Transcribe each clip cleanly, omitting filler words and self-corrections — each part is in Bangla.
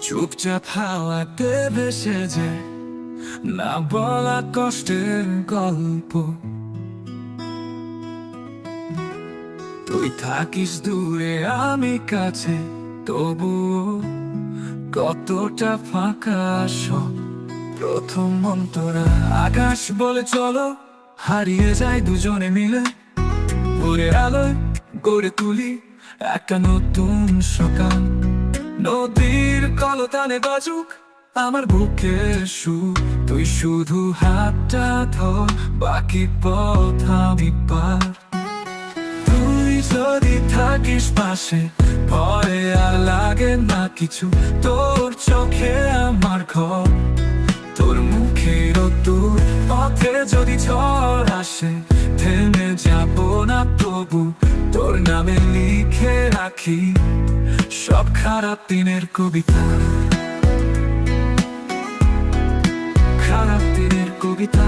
চুপচাপ হাওয়াতে ভেসে যায় না বলা কষ্টের গল্প। তুই থাকিস দূরে আমি কাছে, তবুও কতটা ফাঁকা সব। প্রথম অন্তরা আকাশ বলে চলো, হারিয়ে যায় দুজনে মিলে। ভোরের আলোয় গড়ে তুলি একটা নতুন সকাল। নদীর কলতানে বাজুক আমার বুকের সুর, তুই শুধু হাতটা ধর, বাকি পথ আমি পার। তুই যদি থাকিস পাশে, ভয় আর লাগে না কিছু। তোর চোখে আমার ঘর, তোর মুখের দূর। পথে যদি ঝড় আসে, থেমে যাব না তবু। তোর নামে লিখে রাখি সব খারাপ দিনের কবিতা, খারাপ দিনের কবিতা।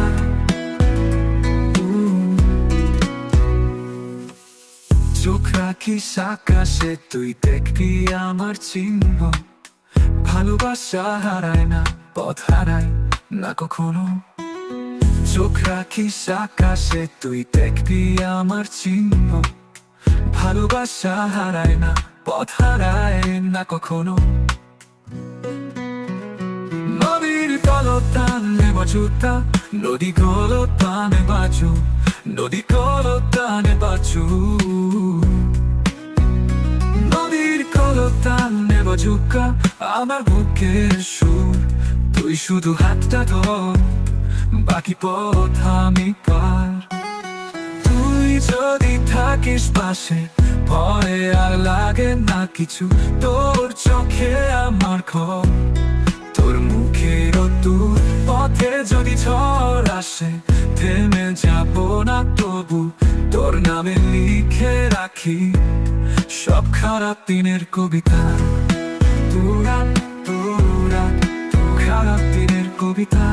চোখ রাখিস আকাশে, তুই দেখবি আমার চিহ্ন। ভালোবাসা হারায় না, পথ হারায় না কখনো। চোখ রাখিস আকাশে, তুই দেখবি আমার চিহ্ন। ভালোবাসা হারায় না, পথ হারায় না কখনো। নদীর কলতানে বাজুতা, নদী কলতানে বাজু, নদী কলতানে বাজু। নদীর কলতানে বাজুকা আমার বুকের সুর, তুই শুধু হাতটা ধর, বাকি পথ আমি পার। তুই যদি থাকিস পাশে, ভয় আর লাগে না কিছু। তোর চোখে আমার ঘর, তোর মুখের দূর। পথে যদি ঝড় আসে, থেমে যাব না তবু। তোর নামে লিখে রাখি সব খারাপ দিনের কবিতা। তোরা তোরা খারাপ দিনের কবিতা।